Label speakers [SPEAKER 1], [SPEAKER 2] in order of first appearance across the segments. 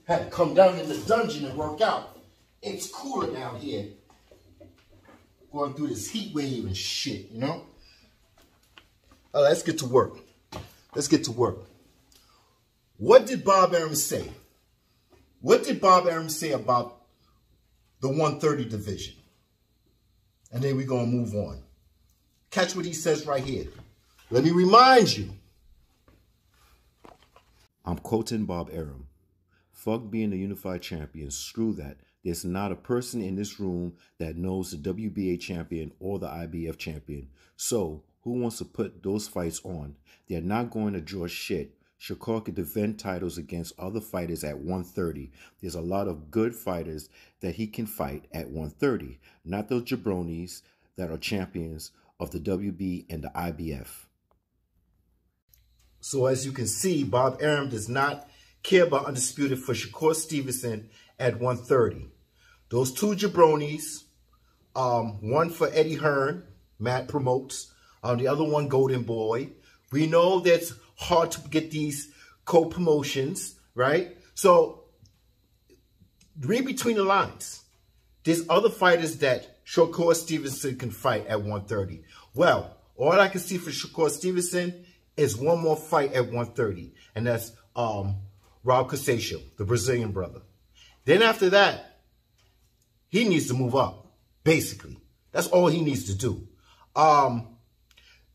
[SPEAKER 1] Had to come down in the dungeon and work out. It's cooler down here. Going through this heat wave and shit, you know? All right, let's get to work. Let's get to work. What did Bob Arum say? What did Bob Arum say about the 130 division? And then we're going to move on. Catch what he says right here. Let me remind you.
[SPEAKER 2] I'm quoting Bob Arum. Fuck being the unified champion. Screw that. There's not a person in this room that knows the WBA champion or the IBF champion. So, who wants to put those fights on? They're not going to draw shit. Shakur could defend titles against other fighters at 130. There's a lot of good fighters that he can fight at 130. Not those jabronis that are champions of the WB and the IBF.
[SPEAKER 1] So as you can see, Bob Arum does not care about Undisputed for Shakur Stevenson at 130. Those two jabronis, one for Eddie Hearn, Matt promotes, the other one Golden Boy. We know that's hard to get these co-promotions, right? So read between the lines. There's other fighters that Shakur Stevenson can fight at 130. Well, all I can see for Shakur Stevenson is one more fight at 130, and that's Rob Casaccio, the Brazilian brother. Then after that, he needs to move up, basically. That's all he needs to do.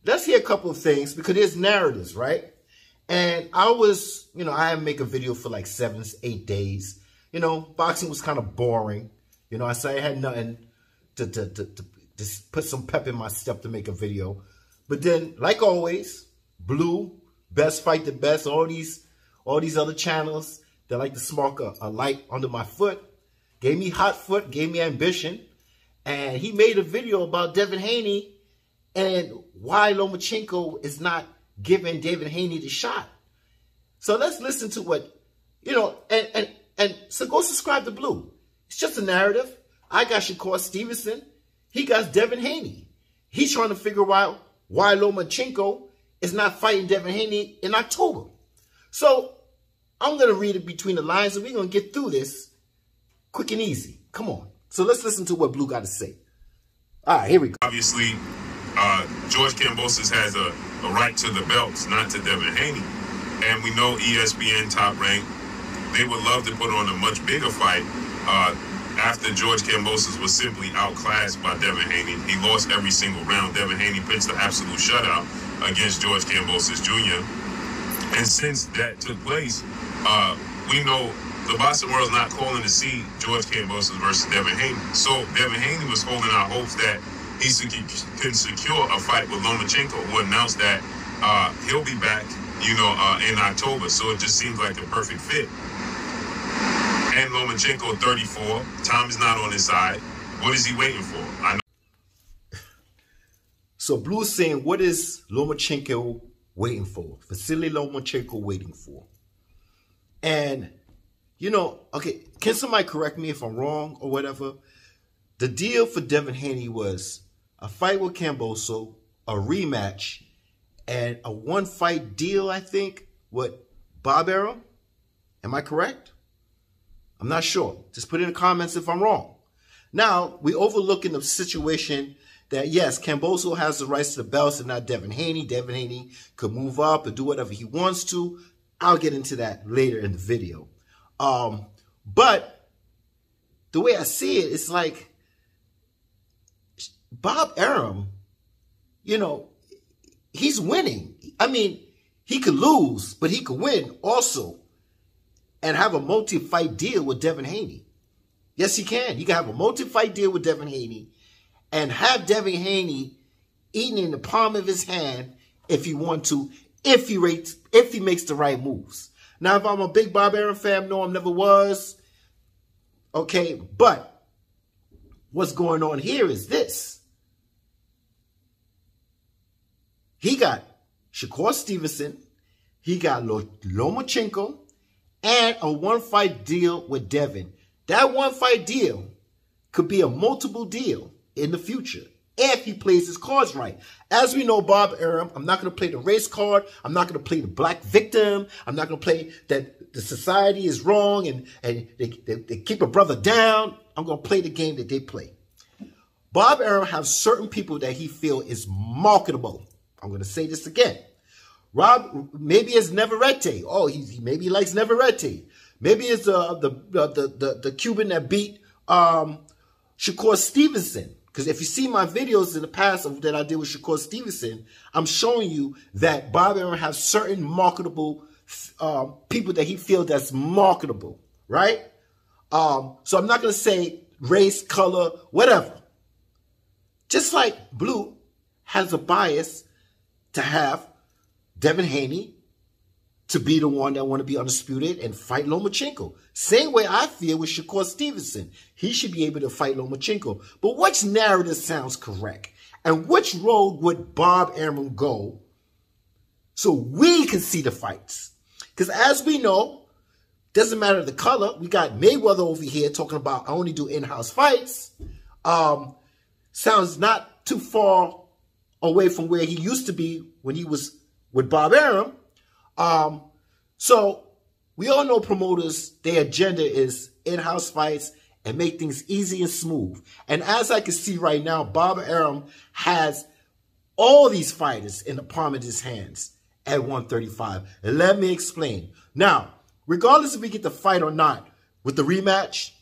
[SPEAKER 1] Let's hear a couple of things, because there's narratives, right? And I was, I had to make a video for like 7, 8 days. Boxing was kind of boring. I said I had nothing to put some pep in my step to make a video. But then, like always, Blue, Best Fight the Best, all these other channels that like to spark a light under my foot, gave me hot foot, gave me ambition. And he made a video about Devin Haney and why Lomachenko is not giving Devin Haney the shot. So let's listen to what, and so go subscribe to Blue. It's just a narrative. I got Shakur Stevenson. He got Devin Haney. He's trying to figure out why Lomachenko is not fighting Devin Haney in October. So I'm going to read it between the lines, and we're going to get through this quick and easy. Come on. So let's listen to what Blue got to say. All right, here we go.
[SPEAKER 3] Obviously, George Kambosos has a right to the belts, not to Devin Haney. And we know ESPN Top Rank, they would love to put on a much bigger fight after George Kambosos was simply outclassed by Devin Haney. He lost every single round. Devin Haney pitched the absolute shutout against George Kambosos Jr. And since that took place, we know the boxing world's not calling to see George Kambosos versus Devin Haney. So Devin Haney was holding out hopes that he can secure a fight with Lomachenko, who announced that he'll be back, in October. So it just seems like the perfect fit. And Lomachenko, 34. Time is not on his side. What is he waiting for? I know.
[SPEAKER 1] So Blue is saying, what is Lomachenko waiting for? Vasily Lomachenko waiting for? And, okay, can somebody correct me if I'm wrong or whatever? The deal for Devin Haney was a fight with Kambosos, a rematch, and a one-fight deal, I think, with Bob Arum. Am I correct? I'm not sure. Just put in the comments if I'm wrong. Now, we overlooking the situation that, yes, Kambosos has the rights to the belts and not Devin Haney. Devin Haney could move up and do whatever he wants to. I'll get into that later in the video. But the way I see it, it's like Bob Arum, he's winning. I mean, he could lose, but he could win also and have a multi-fight deal with Devin Haney. Yes, he can. He can have a multi-fight deal with Devin Haney and have Devin Haney eating in the palm of his hand if he wants to, if he makes the right moves. Now, if I'm a big Bob Arum fan, no, I never was. Okay, but what's going on here is this. He got Shakur Stevenson, he got Lomachenko, and a one-fight deal with Devin. That one-fight deal could be a multiple deal in the future if he plays his cards right. As we know, Bob Arum, I'm not going to play the race card. I'm not going to play the black victim. I'm not going to play that the society is wrong and they keep a brother down. I'm going to play the game that they play. Bob Arum has certain people that he feel is marketable. I'm going to say this again. Rob, maybe it's Neverete. Oh, maybe he likes Neverete. Maybe it's the Cuban that beat Shakur Stevenson. Because if you see my videos in the past that I did with Shakur Stevenson, I'm showing you that Bob Arum has certain marketable people that he feels that's marketable, right? So I'm not going to say race, color, whatever. Just like Blue has a bias to have Devin Haney to be the one that want to be undisputed and fight Lomachenko. Same way I feel with Shakur Stevenson. He should be able to fight Lomachenko. But which narrative sounds correct? And which road would Bob Arum go so we can see the fights? Because as we know, doesn't matter the color. We got Mayweather over here talking about I only do in-house fights. Sounds not too far away from where he used to be when he was with Bob Arum. So we all know promoters, their agenda is in-house fights and make things easy and smooth. And as I can see right now, Bob Arum has all these fighters in the palm of his hands at 135. And let me explain. Now, regardless if we get the fight or not with the rematch,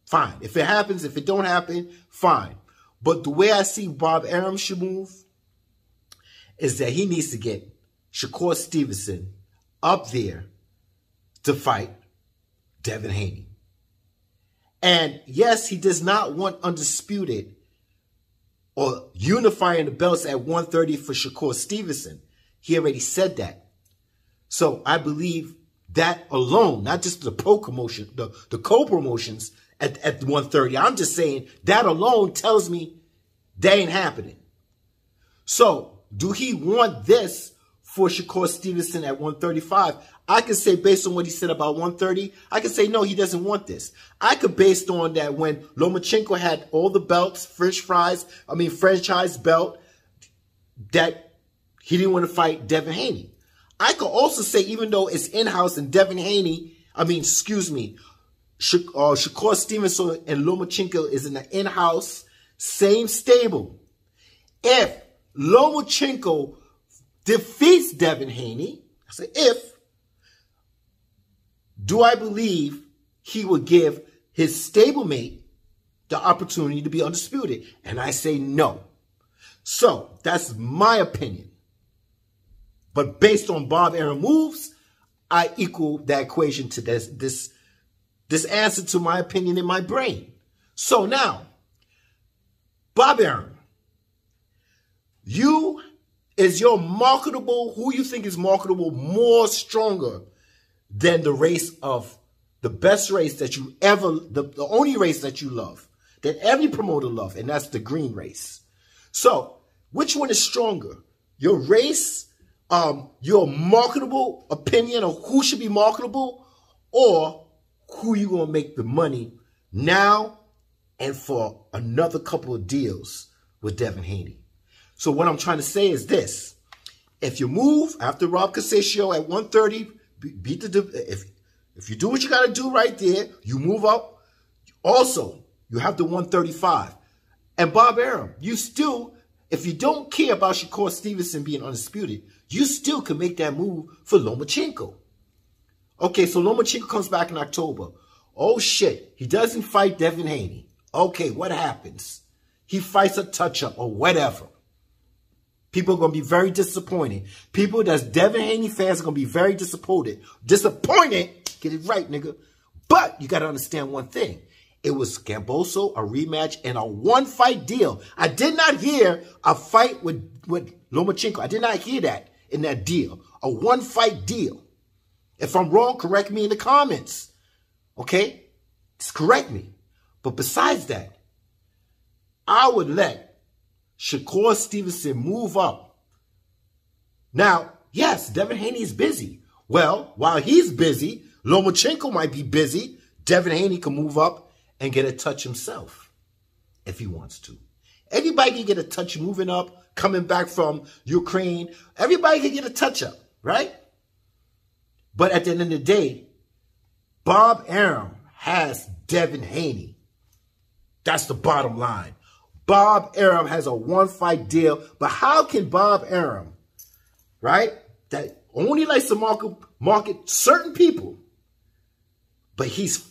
[SPEAKER 1] fine. If it happens, if it don't happen, fine. But the way I see Bob Arum should move is that he needs to get Shakur Stevenson up there to fight Devin Haney. And yes, he does not want undisputed or unifying the belts at 130 for Shakur Stevenson. He already said that. So I believe that alone, not just the co-promotions at 130. I'm just saying that alone tells me that ain't happening. So do he want this for Shakur Stevenson at 135? I could say based on what he said about 130, I could say no, he doesn't want this. I could based on that when Lomachenko had all the belts, franchise belt, that he didn't want to fight Devin Haney. I could also say even though it's in-house and Devin Haney, Shakur Stevenson and Lomachenko is in the in-house, same stable. If Lomachenko defeats Devin Haney, I say if, do I believe he would give his stablemate the opportunity to be undisputed? And I say no. So that's my opinion. But based on Bob Arum moves, I equal that equation to this answer to my opinion in my brain. So now, Bob Arum, is your marketable, who you think is marketable, more stronger than the race of the best race that you ever, the only race that you love, that every promoter loves, and that's the green race. So, which one is stronger? Your race, your marketable opinion of who should be marketable, or who you going to make the money now and for another couple of deals with Devin Haney? So what I'm trying to say is this. If you move after Rob Casaccio at 130, if you do what you got to do right there, you move up. Also, you have the 135. And Bob Arum, you still, if you don't care about Shakur Stevenson being undisputed, you still can make that move for Lomachenko. Okay, so Lomachenko comes back in October. Oh, shit. He doesn't fight Devin Haney. Okay, what happens? He fights a touch-up or whatever. People are going to be very disappointed. People that's Devin Haney fans are going to be very disappointed. Disappointed? Get it right, nigga. But you got to understand one thing. It was Gamboso, a rematch, and a one-fight deal. I did not hear a fight with Lomachenko. I did not hear that in that deal. A one-fight deal. If I'm wrong, correct me in the comments. Okay? Just correct me. But besides that, I would let Shakur Stevenson move up. Now, yes, Devin Haney is busy. Well, while he's busy, Lomachenko might be busy. Devin Haney can move up and get a touch himself if he wants to. Anybody can get a touch moving up, coming back from Ukraine. Everybody can get a touch up, right? But at the end of the day, Bob Arum has Devin Haney. That's the bottom line. Bob Arum has a one-fight deal. But how can Bob Arum, right, that only likes to market certain people, but he's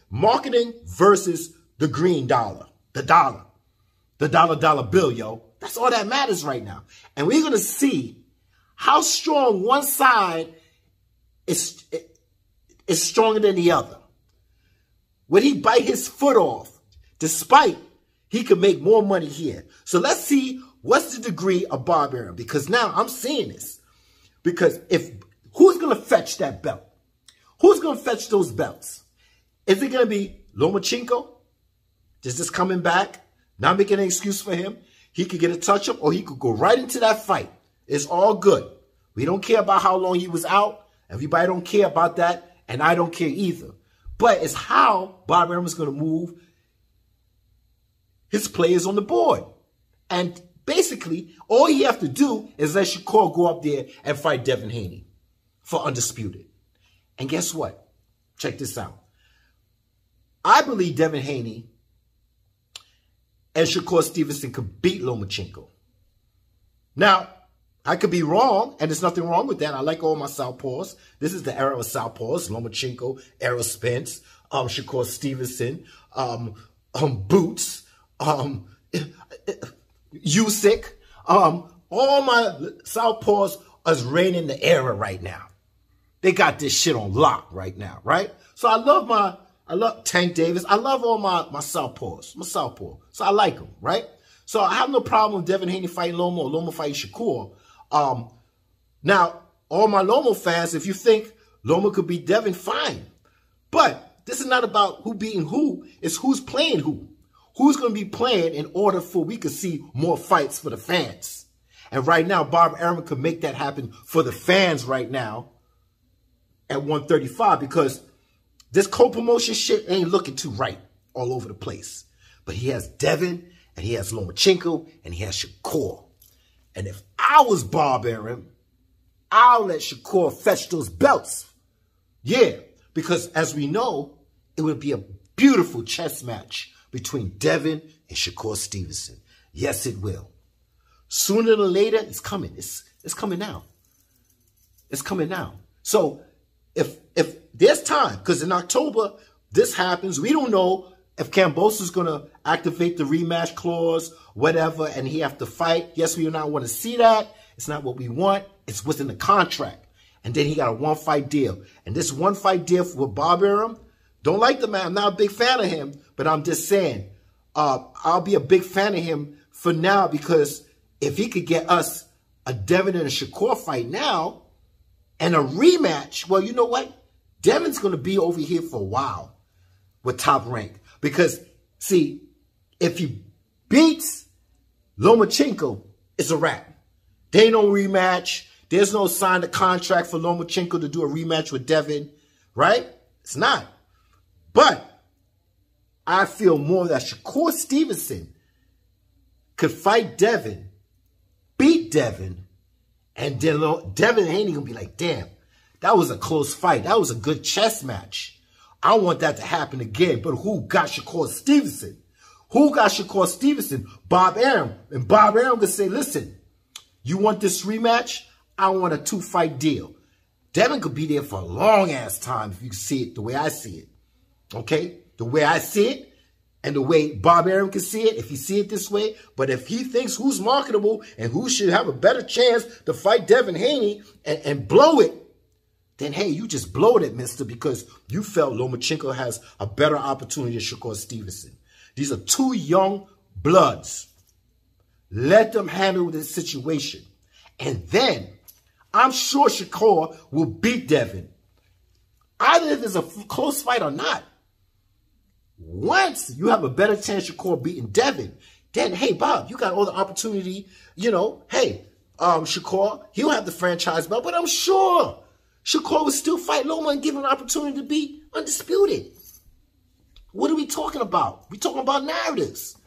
[SPEAKER 1] marketing versus the green dollar, the dollar bill, yo. That's all that matters right now. And we're going to see how strong one side is stronger than the other. Would he bite his foot off despite he could make more money here? So let's see what's the degree of Bob Arum, because now I'm seeing this. Because who's going to fetch that belt? Who's going to fetch those belts? Is it going to be Lomachenko? Just coming back, not making an excuse for him? He could get a touch-up or he could go right into that fight. It's all good. We don't care about how long he was out. Everybody don't care about that, and I don't care either. But it's how Bob Arum is going to move his players on the board. And basically, all he have to do is let Shakur go up there and fight Devin Haney for undisputed. And guess what? Check this out. I believe Devin Haney and Shakur Stevenson could beat Lomachenko. Now, I could be wrong, and there's nothing wrong with that. I like all my southpaws. This is the era of southpaws. Lomachenko, Errol Spence, Shakur Stevenson, Boots, Usyk. All my southpaws is reigning the era right now. They got this shit on lock right now, right? So I love Tank Davis. I love all my southpaws. I'm a southpaw. So I like them, right? So I have no problem with Devin Haney fighting Loma or Loma fighting Shakur. Now, all my Loma fans, if you think Loma could beat Devin, fine. But this is not about who beating who. It's who's playing who. Who's going to be playing in order for we could see more fights for the fans. And right now, Bob Arum could make that happen for the fans right now at 135 because this co-promotion shit ain't looking too right all over the place. But he has Devin, and he has Lomachenko, and he has Shakur. And if I was Bob Arum, I'll let Shakur fetch those belts. Yeah, because as we know, it would be a beautiful chess match between Devin and Shakur Stevenson. Yes, it will. Sooner than later, it's coming. It's coming now. It's coming now. So if there's time, because in October, this happens, we don't know if Kambosos going to activate the rematch clause, whatever, and he have to fight. Yes, we do not want to see that. It's not what we want. It's what's in the contract. And then he got a one-fight deal. And this one-fight deal with Bob Arum, don't like the man. I'm not a big fan of him, but I'm just saying, I'll be a big fan of him for now because if he could get us a Devin and a Shakur fight now and a rematch, well, you know what? Devin's going to be over here for a while with Top Rank. Because, see, if he beats Lomachenko, it's a wrap. There ain't no rematch. There's no signed contract for Lomachenko to do a rematch with Devin, right? It's not. But I feel more that Shakur Stevenson could fight Devin, beat Devin, and then Devin Haney gonna be like, damn, that was a close fight. That was a good chess match. I want that to happen again. But who got Shakur Stevenson? Who got Shakur Stevenson? Bob Arum. And Bob Arum could say, listen, you want this rematch? I want a 2-fight deal. Devin could be there for a long-ass time if you see it the way I see it. Okay? The way I see it and the way Bob Arum can see it, if you see it this way. But if he thinks who's marketable and who should have a better chance to fight Devin Haney and blow it, then, hey, you just blowed it, mister, because you felt Lomachenko has a better opportunity than Shakur Stevenson. These are two young bloods. Let them handle this situation. And then I'm sure Shakur will beat Devin. Either if it's a close fight or not. Once you have a better chance of Shakur beating Devin, then, hey, Bob, you got all the opportunity, you know, hey, Shakur, he'll have the franchise belt, but I'm sure Shakur would still fight Loma and give him an opportunity to be undisputed. What are we talking about? We're talking about narratives.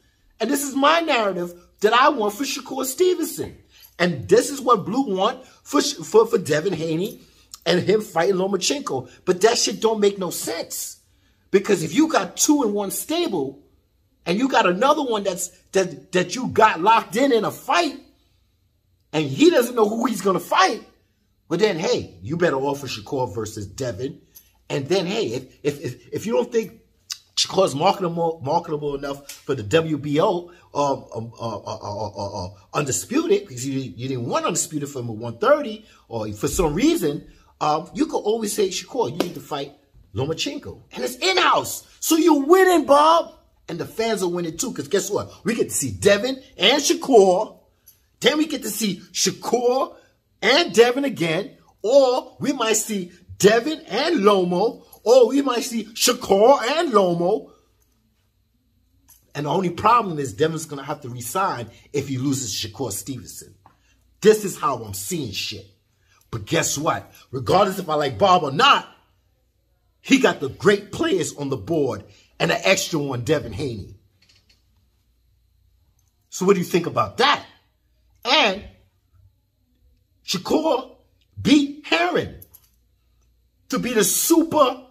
[SPEAKER 1] And this is my narrative that I want for Shakur Stevenson. And this is what Blue want for Devin Haney and him fighting Lomachenko. But that shit don't make no sense. Because if you got 2 in one stable and you got another one that you got locked in a fight and he doesn't know who he's going to fight, well then, hey, you better offer Shakur versus Devin. And then, hey, if you don't think Shakur's marketable enough for the WBO undisputed, because you didn't want undisputed for him at 130, or for some reason, you could always say, Shakur, you need to fight Lomachenko. And it's in-house. So you're winning, Bob. And the fans are winning too, because guess what? We get to see Devin and Shakur. Then we get to see Shakur and Devin again. Or we might see Devin and Lomo. Or we might see Shakur and Lomo. And the only problem is Devin's going to have to resign if he loses Shakur Stevenson. This is how I'm seeing shit. But guess what? Regardless if I like Bob or not, he got the great players on the board and an extra one, Devin Haney. So what do you think about that? And Shakur beat Heron to be the super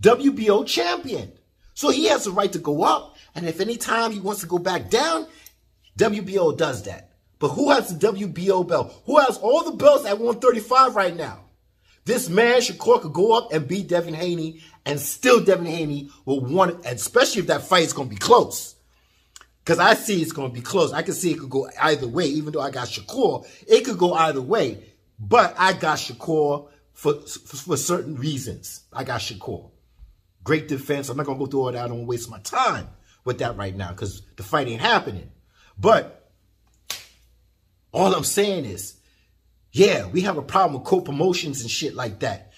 [SPEAKER 1] WBO champion. So he has the right to go up. And if any time he wants to go back down, WBO does that. But who has the WBO belt? Who has all the belts at 135 right now? This man, Shakur, could go up and beat Devin Haney, and still Devin Haney will want it, especially if that fight is going to be close. Because I see it's going to be close. I can see it could go either way. Even though I got Shakur, it could go either way. But I got Shakur for certain reasons. I got Shakur. Great defense. I'm not going to go through all that. I don't waste my time with that right now because the fight ain't happening. But all I'm saying is, yeah, we have a problem with co-promotions and shit like that.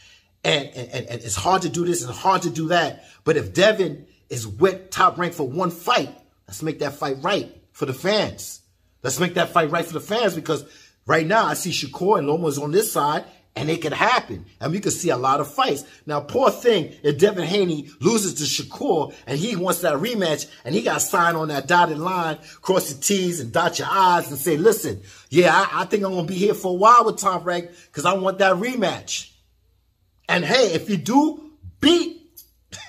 [SPEAKER 1] And it's hard to do this and hard to do that. But if Devin is with Top Rank for one fight, let's make that fight right for the fans. Let's make that fight right for the fans, because right now I see Shakur and Loma's on this side, and it could happen. And we could see a lot of fights. Now, poor thing, if Devin Haney loses to Shakur and he wants that rematch and he got signed on that dotted line, cross your T's and dot your I's and say, listen, yeah, I think I'm going to be here for a while with Top Rank because I want that rematch. And hey, if you do beat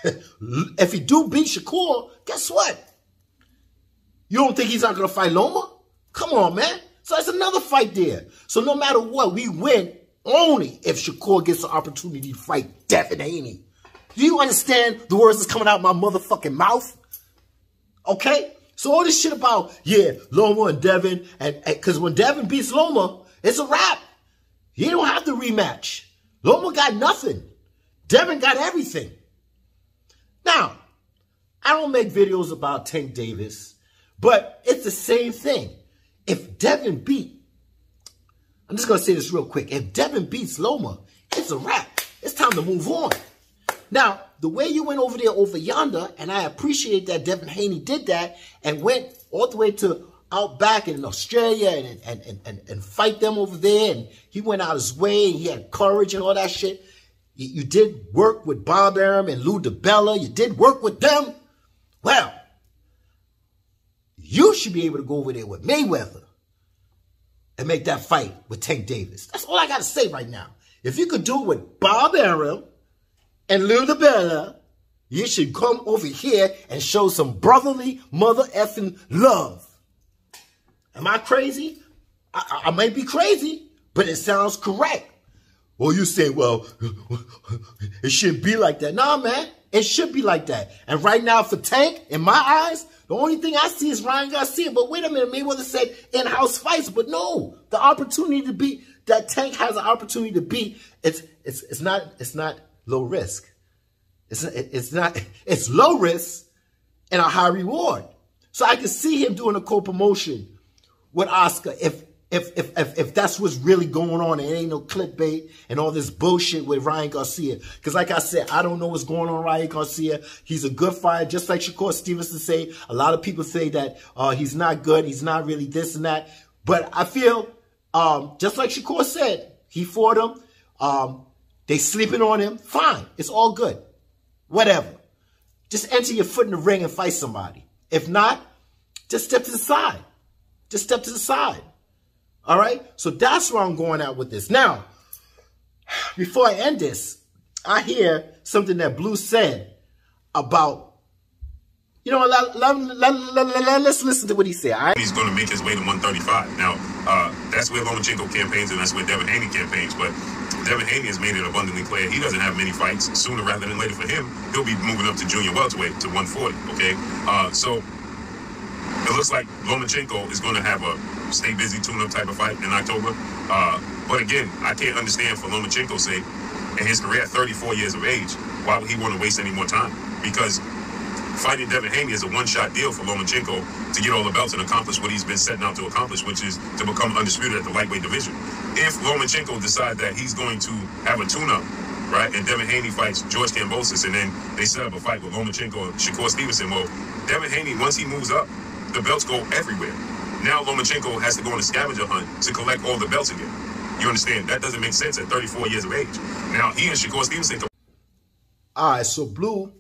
[SPEAKER 1] Shakur, guess what? You don't think he's not going to fight Loma? Come on, man. So that's another fight there. So no matter what, we win only if Shakur gets the opportunity to fight Devin Haney. Do you understand the words that's coming out my motherfucking mouth? Okay? So all this shit about, yeah, Loma and Devin, and because when Devin beats Loma, it's a wrap. He don't have to rematch. Loma got nothing. Devin got everything. Now, I don't make videos about Tank Davis, but it's the same thing. If Devin I'm just going to say this real quick. If Devin beats Loma, it's a wrap. It's time to move on. Now, the way you went over there over yonder, and I appreciate that Devin Haney did that and went all the way to out back in Australia and fight them over there, and he went out his way, and he had courage and all that shit. You did work with Bob Arum and Lou DiBella. You did work with them. Well, you should be able to go over there with Mayweather and make that fight with Tank Davis. That's all I got to say right now. If you could do it with Bob Arum and Lou DiBella, you should come over here and show some brotherly mother effing love. Am I crazy? I might be crazy, but it sounds correct. Well, you say, well, it shouldn't be like that. Nah, man, it should be like that. And right now for Tank, in my eyes, the only thing I see is Ryan Garcia. But wait a minute, Mayweather said in-house fights. But no, the opportunity to beat, that Tank has an opportunity to beat, it's not low risk. It's low risk and a high reward. So I can see him doing a co-promotion with Oscar if that's what's really going on and it ain't no clickbait and all this bullshit with Ryan Garcia. Because like I said, I don't know what's going on with Ryan Garcia. He's a good fighter, just like Shakur Stevenson say. A lot of people say that he's not good, he's not really this and that. But I feel, just like Shakur said, he fought him. They sleeping on him. Fine, it's all good. Whatever. Just enter your foot in the ring and fight somebody. If not, Just step to the side. Just step to the side. All right? So that's where I'm going at with this. Now, before I end this, I hear something that Blue said about, you know, let's listen to what he said. All right?
[SPEAKER 3] He's going to make his way to 135. Now, that's where Lomachenko campaigns and that's where Devin Haney campaigns. But Devin Haney has made it abundantly clear he doesn't have many fights. Sooner rather than later for him, he'll be moving up to junior welterweight to 140. Okay, so it looks like Lomachenko is going to have a stay busy tune-up type of fight in October. But again, I can't understand for Lomachenko's sake, in his career at 34 years of age, why would he want to waste any more time? Because fighting Devin Haney is a one-shot deal for Lomachenko to get all the belts and accomplish what he's been setting out to accomplish, which is to become undisputed at the lightweight division. If Lomachenko decides that he's going to have a tune-up, right, and Devin Haney fights George Kambosos, and then they set up a fight with Lomachenko and Shakur Stevenson, well, Devin Haney, once he moves up, the belts go everywhere. Now Lomachenko has to go on a scavenger hunt to collect all the belts again. You understand? That doesn't make sense at 34 years of age. Now, he and Shakur Stevenson...
[SPEAKER 1] All right, so Blue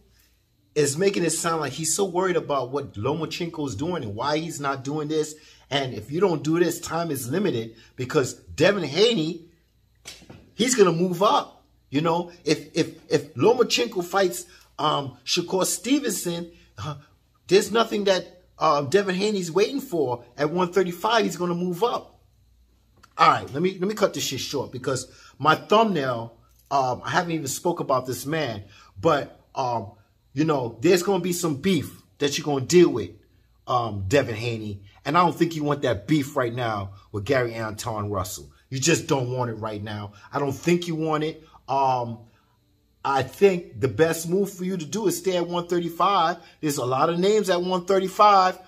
[SPEAKER 1] is making it sound like he's so worried about what Lomachenko is doing and why he's not doing this. And if you don't do this, time is limited because Devin Haney, he's going to move up. You know, if Lomachenko fights Shakur Stevenson, there's nothing that Devin Haney's waiting for. At 135, he's going to move up. All right, let me cut this shit short because my thumbnail, I haven't even spoke about this man, but you know, there's going to be some beef that you're going to deal with, Devin Haney. And I don't think you want that beef right now with Gary Anton Russell. You just don't want it right now. I don't think you want it. I think the best move for you to do is stay at 135. There's a lot of names at 135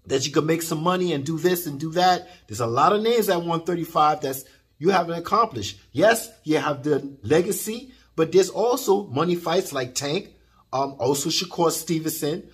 [SPEAKER 1] that you can make some money and do this and do that. There's a lot of names at 135 that's you haven't accomplished. Yes, you have the legacy, but there's also money fights like Tank, also Shakur Stevenson.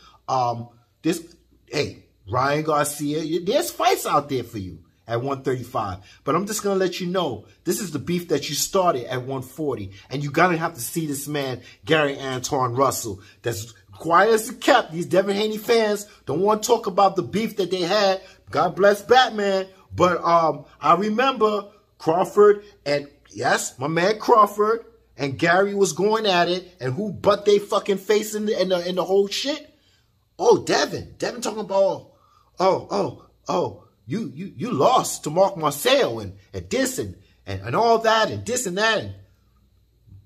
[SPEAKER 1] Hey, Ryan Garcia. There's fights out there for you at 135. But I'm just going to let you know, this is the beef that you started at 140. And you're going to have to see this man, Gary Anton Russell, that's quiet as a cat. These Devin Haney fans don't want to talk about the beef that they had. God bless Batman. But I remember Crawford and, yes, my man Crawford and Gary was going at it. And who butt they fucking face in the whole shit? Oh, Devin. Devin talking about, you lost to Mark Marcel and this and all that and this and that. And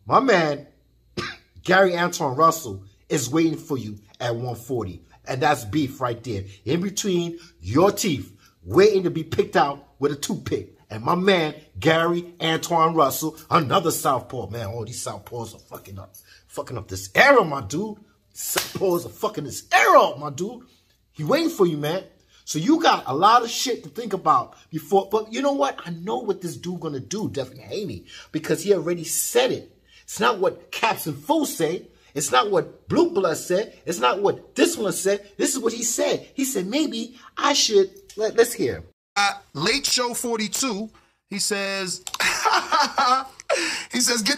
[SPEAKER 1] my man, Gary Anton Russell, is waiting for you at 140. And that's beef right there. In between your teeth, waiting to be picked out with a toothpick. And my man, Gary Anton Russell, another southpaw. Man, all these southpaws are fucking up this era, my dude. Southpaws are fucking this era up, my dude. He waiting for you, man. So you got a lot of shit to think about before. But you know what? I know what this dude gonna do, Devin Haney, because he already said it. It's not what Caps and Fools say. It's not what Blue Blood said. It's not what this one said. This is what he said. He said, maybe I should, let's hear.
[SPEAKER 4] Late Show 42, he says, get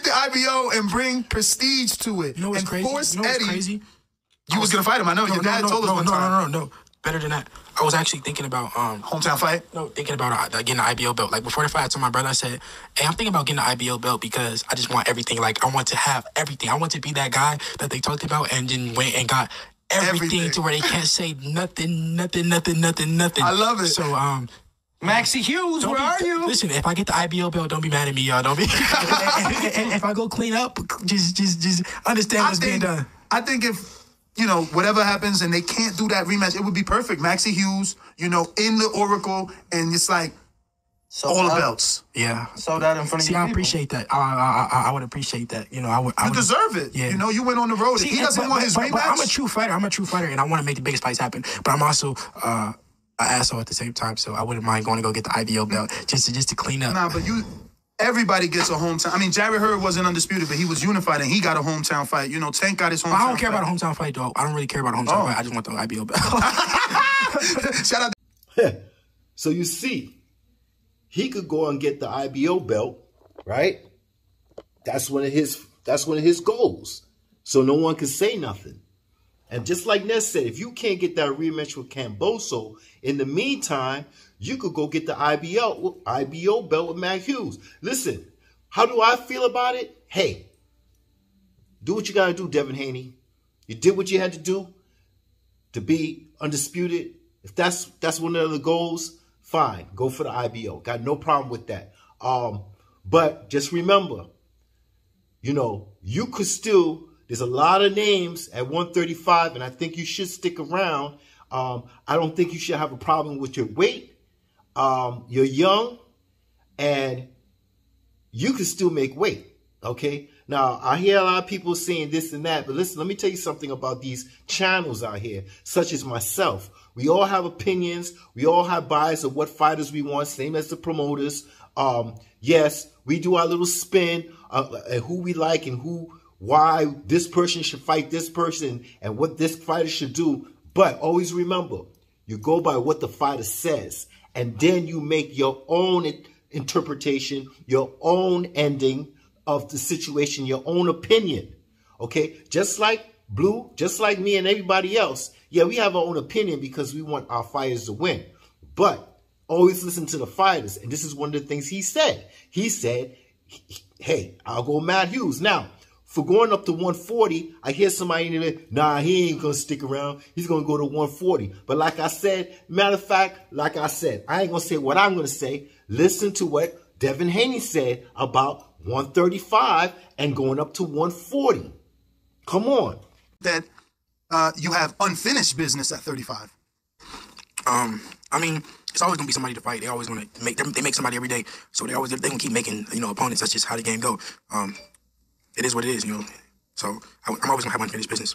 [SPEAKER 4] the IBO and bring prestige to it.
[SPEAKER 5] You know what's
[SPEAKER 4] and
[SPEAKER 5] crazy?
[SPEAKER 4] Force
[SPEAKER 5] You know what's
[SPEAKER 4] Eddie.
[SPEAKER 5] crazy?
[SPEAKER 4] You was going to fight him. I know. Your dad told us one time.
[SPEAKER 5] No. Better than that. I was actually thinking about
[SPEAKER 4] hometown fight.
[SPEAKER 5] No, thinking about getting the IBO belt. Like before the fight, I told my brother, I said, "Hey, I'm thinking about getting the IBO belt because I just want everything. Like I want to have everything. I want to be that guy that they talked about and then went and got everything to where they can't say nothing.
[SPEAKER 4] I love it.
[SPEAKER 5] So
[SPEAKER 6] Maxie Hughes, where are you?
[SPEAKER 5] Listen, if I get the IBO belt, don't be mad at me, y'all. Don't be. and if I go clean up, just understand what's being done.
[SPEAKER 4] I think if, you know, whatever happens and they can't do that rematch, it would be perfect. Maxie Hughes, you know, in the Oracle, and it's like all the belts.
[SPEAKER 5] Yeah.
[SPEAKER 6] So that in front of you.
[SPEAKER 5] See, I appreciate that. I would appreciate that. You know, I would.
[SPEAKER 4] You deserve it. Yeah. You know, you went on the road. See, if he doesn't want his rematch.
[SPEAKER 5] But I'm a true fighter, and I want to make the biggest fights happen. But I'm also an asshole at the same time, so I wouldn't mind going to go get the IBO belt just to clean up.
[SPEAKER 4] Nah, but everybody gets a hometown. I mean, Jared Hurd wasn't undisputed, but he was unified, and he got a hometown fight. You know, Tank got his hometown fight.
[SPEAKER 5] I don't care about a hometown fight, though. I don't really care about a hometown fight. I just want the IBO belt.
[SPEAKER 4] Shout out.
[SPEAKER 1] So you see, he could go and get the IBO belt, right? That's one of his goals. So no one can say nothing. And just like Ness said, if you can't get that rematch with Kambosos, in the meantime, you could go get the IBO belt with Matt Hughes. Listen, how do I feel about it? Hey, do what you got to do, Devin Haney. You did what you had to do to be undisputed. If that's one of the goals, fine. Go for the IBO. Got no problem with that. But just remember, you know, you could still, there's a lot of names at 135, and I think you should stick around. I don't think you should have a problem with your weight. You're young, and you can still make weight, okay? Now, I hear a lot of people saying this and that, but listen, let me tell you something about these channels out here, such as myself. We all have opinions. We all have bias of what fighters we want, same as the promoters. Yes, we do our little spin and who we like and why this person should fight this person and what this fighter should do. But always remember, you go by what the fighter says, and then you make your own interpretation, your own ending of the situation, your own opinion. Okay? Just like Blue, just like me and everybody else, yeah, we have our own opinion because we want our fighters to win. But always listen to the fighters. And this is one of the things he said. He said, hey, I'll go Matt Hughes. Now, for going up to 140, I hear somebody in there, nah, he ain't going to stick around. He's going to go to 140. But like I said, matter of fact, like I said, I ain't going to say what I'm going to say. Listen to what Devin Haney said about 135 and going up to 140. Come on.
[SPEAKER 4] That you have unfinished business at 35.
[SPEAKER 5] I mean, it's always gonna be somebody to fight. They always gonna make them. They make somebody every day, so they gonna keep making, you know, opponents. That's just how the game go. It is what it is, you know. So I'm always gonna have unfinished business.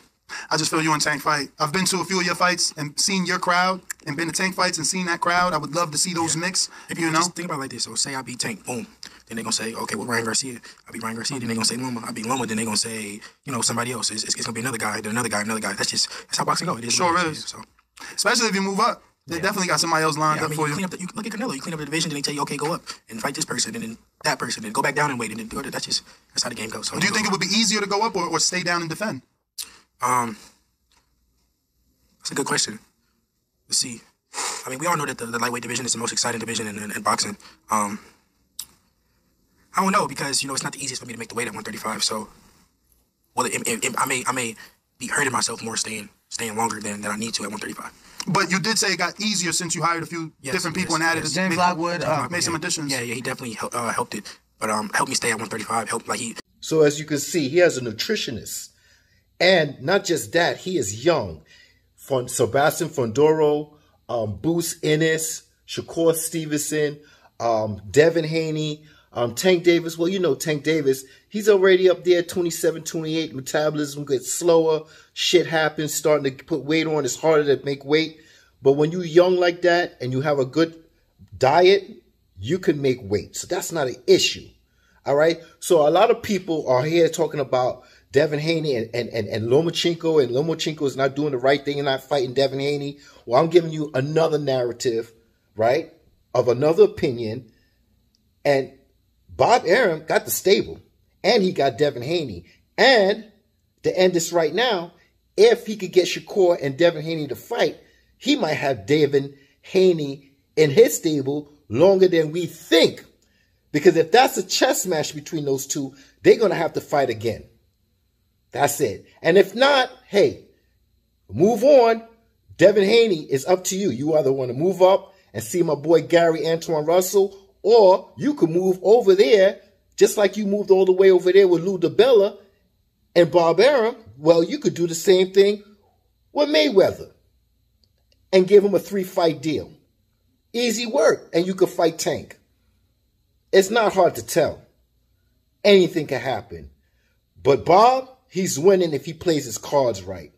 [SPEAKER 4] I just feel you in Tank fight. I've been to a few of your fights and seen your crowd and been to Tank fights and seen that crowd. I would love to see those mix.
[SPEAKER 5] If you know, just think about it like this. So say I beat Tank, boom. Then they're gonna say, okay, well, Ryan Garcia. I beat Ryan Garcia. Then they're gonna say Loma. I beat Loma. Then they're gonna say, you know, somebody else. It's gonna be another guy. Then another guy. Another guy. That's how boxing goes. It is.
[SPEAKER 4] Sure is. So, especially if you move up. They definitely got somebody else lined up for you.
[SPEAKER 5] You look at Canelo. You clean up the division, then they tell you, okay, go up and fight this person, and then that person, and go back down and wait, and then do it. That's how the game goes. So
[SPEAKER 4] do you think it would be easier to go up or stay down and defend?
[SPEAKER 5] That's a good question. Let's see. I mean, we all know that the lightweight division is the most exciting division in boxing. I don't know, because, you know, it's not the easiest for me to make the weight at 135. So, well, I may be hurting myself more staying longer than I need to at 135.
[SPEAKER 4] But you did say it got easier since you hired a few different people and added
[SPEAKER 6] James Lockwood
[SPEAKER 4] made some additions.
[SPEAKER 5] Yeah, he definitely helped it. But helped me stay at 135.
[SPEAKER 1] So as you can see, he has a nutritionist. And not just that, he is young. Sebastian Fondoro, Bruce Ennis, Shakur Stevenson, Devin Haney, Tank Davis. Well, you know Tank Davis. He's already up there, 27, 28. Metabolism gets slower. Shit happens. Starting to put weight on. It's harder to make weight. But when you're young like that and you have a good diet, you can make weight. So that's not an issue. All right? So a lot of people are here talking about Devin Haney and Lomachenko, and Lomachenko is not doing the right thing and not fighting Devin Haney. Well, I'm giving you another narrative, right, of another opinion. And Bob Arum got the stable, and he got Devin Haney. And to end this right now, if he could get Shakur and Devin Haney to fight, he might have Devin Haney in his stable longer than we think. Because if that's a chess match between those two, they're going to have to fight again. That's it. And if not, hey, move on. Devin Haney is up to you. You either want to move up and see my boy Gary Antoine Russell, or you could move over there, just like you moved all the way over there with Lou DiBella and Bob Arum. Well, you could do the same thing with Mayweather and give him a 3-fight deal. Easy work, and you could fight Tank. It's not hard to tell. Anything can happen. But Bob, he's winning if he plays his cards right.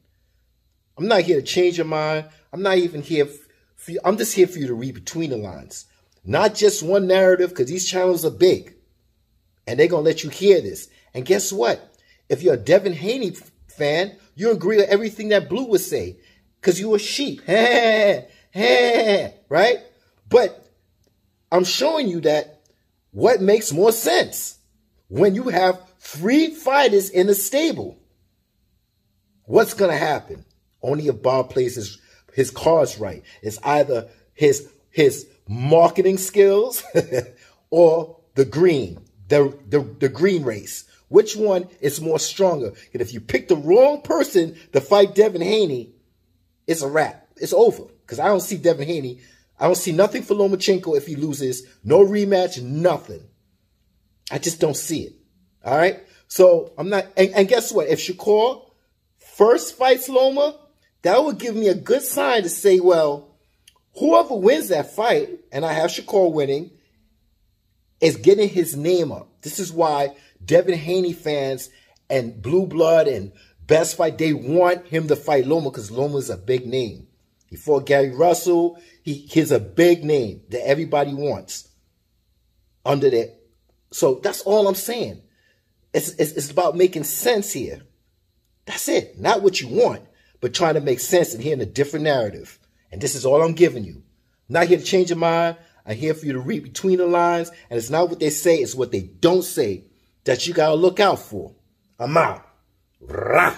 [SPEAKER 1] I'm not here to change your mind. I'm not even here for you. I'm just here for you to read between the lines. Not just one narrative, because these channels are big. And they're going to let you hear this. And guess what? If you're a Devin Haney fan, you agree with everything that Blue would say. Because you're a sheep. Right? But I'm showing you that what makes more sense when you have 3 fighters in a stable. What's going to happen? Only if Bob plays his cards right. It's either his marketing skills or the green race. Which one is more stronger? And if you pick the wrong person to fight Devin Haney, it's a wrap. It's over. Because I don't see Devin Haney. I don't see nothing for Lomachenko if he loses. No rematch, nothing. I just don't see it. All right? So I'm not. And guess what? If Shakur first fights Loma, that would give me a good sign to say, well, whoever wins that fight, and I have Shakur winning, is getting his name up. This is why Devin Haney fans and Blue Blood and Best Fight, they want him to fight Loma because Loma is a big name. He fought Gary Russell. He's a big name that everybody wants under that. So that's all I'm saying. It's about making sense here. That's it. Not what you want, but trying to make sense and hearing a different narrative. And this is all I'm giving you. I'm not here to change your mind. I'm here for you to read between the lines. And it's not what they say, it's what they don't say that you got to look out for. I'm out. Rah.